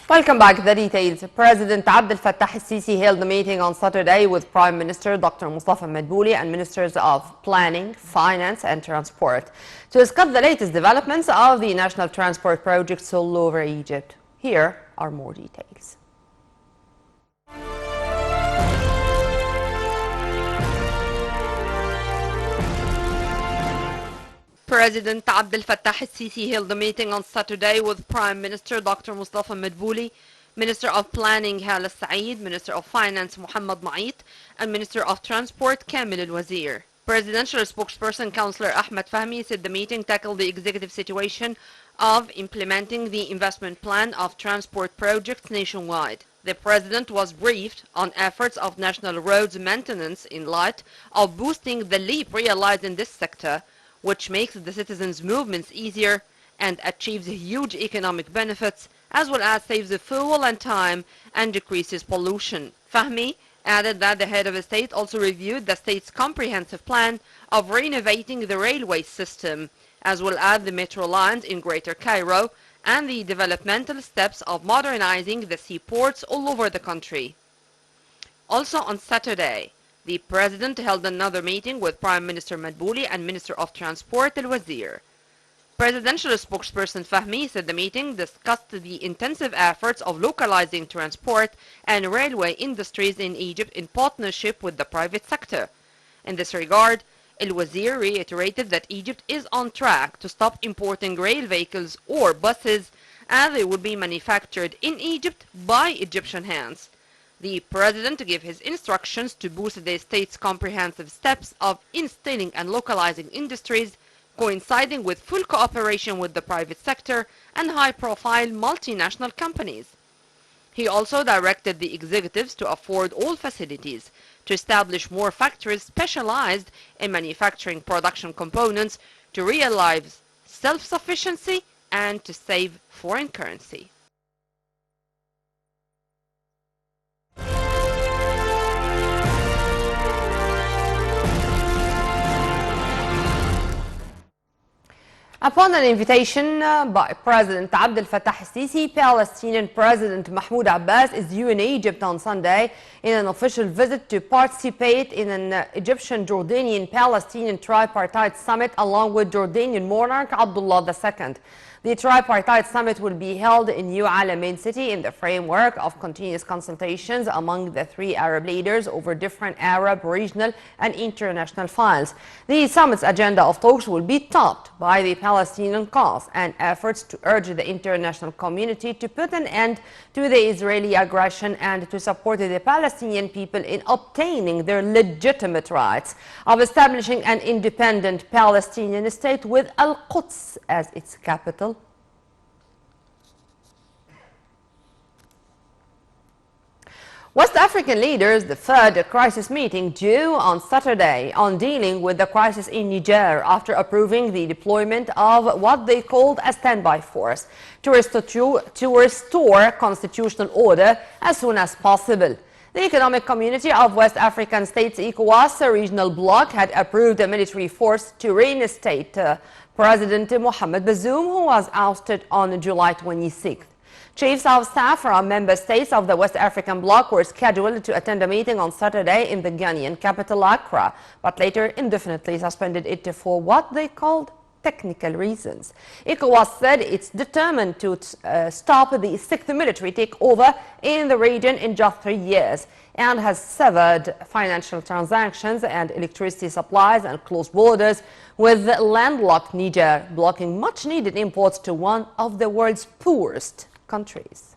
Welcome back. The details. President Abdel Fattah al-Sisi held a meeting on Saturday with Prime Minister Dr. Mustafa Madbouli and Ministers of Planning, Finance and Transport to discuss the latest developments of the national transport projects all over Egypt. Here are more details. President Abdel Fattah al-Sisi held a meeting on Saturday with Prime Minister Dr. Mustafa Madbouli, Minister of Planning Hala Saeed, Minister of Finance Muhammad Ma'it, and Minister of Transport Kamil al-Wazir. Presidential spokesperson Councillor Ahmed Fahmy said the meeting tackled the executive situation of implementing the investment plan of transport projects nationwide. The President was briefed on efforts of national roads maintenance in light of boosting the leap realized in this sector, which makes the citizens' movements easier and achieves huge economic benefits, as well as saves the fuel and time and decreases pollution. Fahmy added that the head of the state also reviewed the state's comprehensive plan of renovating the railway system, as well as the metro lines in Greater Cairo and the developmental steps of modernizing the seaports all over the country. Also on Saturday, the President held another meeting with Prime Minister Madbouli and Minister of Transport al-Wazir. Presidential spokesperson Fahmy said the meeting discussed the intensive efforts of localizing transport and railway industries in Egypt in partnership with the private sector. In this regard, al-Wazir reiterated that Egypt is on track to stop importing rail vehicles or buses, as they will be manufactured in Egypt by Egyptian hands. The President gave his instructions to boost the state's comprehensive steps of instilling and localizing industries, coinciding with full cooperation with the private sector and high-profile multinational companies. He also directed the executives to afford all facilities, to establish more factories specialized in manufacturing production components, to realize self-sufficiency, and to save foreign currency. Upon an invitation by President Abdel Fattah al-Sisi, Palestinian President Mahmoud Abbas is due in Egypt on Sunday in an official visit to participate in an Egyptian-Jordanian-Palestinian tripartite summit along with Jordanian monarch Abdullah II. The tripartite summit will be held in New Alamein city in the framework of continuous consultations among the three Arab leaders over different Arab, regional and international files. The summit's agenda of talks will be topped by the Palestinian cause and efforts to urge the international community to put an end to the Israeli aggression and to support the Palestinian people in obtaining their legitimate rights of establishing an independent Palestinian state with Al-Quds as its capital. West African leaders deferred a crisis meeting due on Saturday on dealing with the crisis in Niger after approving the deployment of what they called a standby force to restore constitutional order as soon as possible. The Economic Community of West African States ECOWAS regional bloc had approved a military force to reinstate President Mohamed Bazoum, who was ousted on July 26th. Chiefs of staff from member states of the West African bloc were scheduled to attend a meeting on Saturday in the Ghanaian capital Accra, but later indefinitely suspended it for what they called technical reasons. ECOWAS said it's determined to stop the sixth military takeover in the region in just 3 years and has severed financial transactions and electricity supplies and closed borders with landlocked Niger, blocking much-needed imports to one of the world's poorest countries.